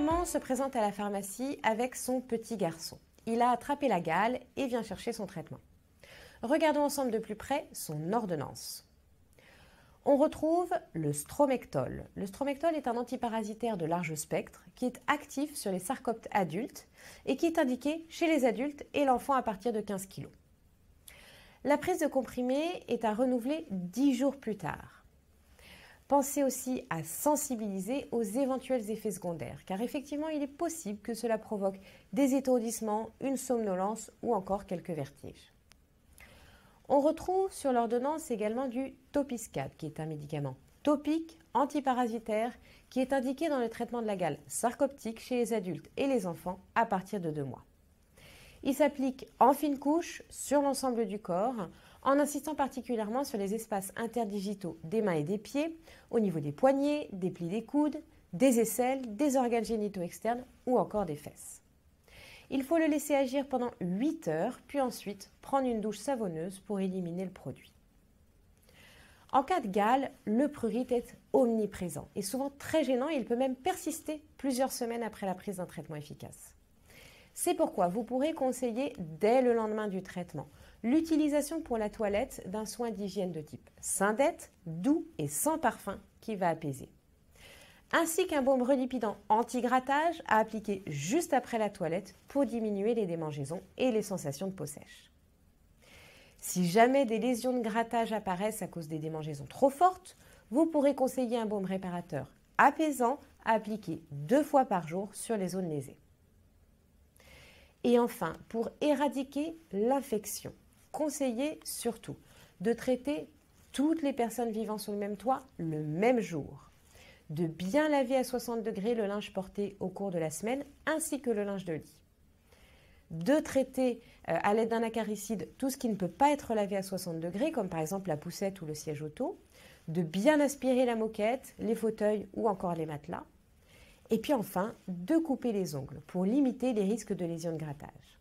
maman se présente à la pharmacie avec son petit garçon. Il a attrapé la gale et vient chercher son traitement. Regardons ensemble de plus près son ordonnance. On retrouve le stromectol. Le stromectol est un antiparasitaire de large spectre qui est actif sur les sarcoptes adultes et qui est indiqué chez les adultes et l'enfant à partir de 15 kg. La prise de comprimés est à renouveler 10 jours plus tard. Pensez aussi à sensibiliser aux éventuels effets secondaires, car effectivement, il est possible que cela provoque des étourdissements, une somnolence ou encore quelques vertiges. On retrouve sur l'ordonnance également du Topiscat, qui est un médicament topique, antiparasitaire, qui est indiqué dans le traitement de la gale sarcoptique chez les adultes et les enfants à partir de 2 mois. Il s'applique en fine couche sur l'ensemble du corps, en insistant particulièrement sur les espaces interdigitaux des mains et des pieds, au niveau des poignets, des plis des coudes, des aisselles, des organes génitaux externes ou encore des fesses. Il faut le laisser agir pendant 8 heures, puis ensuite prendre une douche savonneuse pour éliminer le produit. En cas de gale, le prurite est omniprésent et souvent très gênant, il peut même persister plusieurs semaines après la prise d'un traitement efficace. C'est pourquoi vous pourrez conseiller dès le lendemain du traitement l'utilisation pour la toilette d'un soin d'hygiène de type syndète, doux et sans parfum qui va apaiser. Ainsi qu'un baume relipidant anti-grattage à appliquer juste après la toilette pour diminuer les démangeaisons et les sensations de peau sèche. Si jamais des lésions de grattage apparaissent à cause des démangeaisons trop fortes, vous pourrez conseiller un baume réparateur apaisant à appliquer 2 fois par jour sur les zones lésées. Et enfin, pour éradiquer l'infection, conseillez surtout de traiter toutes les personnes vivant sous le même toit le même jour, de bien laver à 60 degrés le linge porté au cours de la semaine ainsi que le linge de lit, de traiter à l'aide d'un acaricide tout ce qui ne peut pas être lavé à 60 degrés, comme par exemple la poussette ou le siège auto, de bien aspirer la moquette, les fauteuils ou encore les matelas, et puis enfin de couper les ongles pour limiter les risques de lésions de grattage.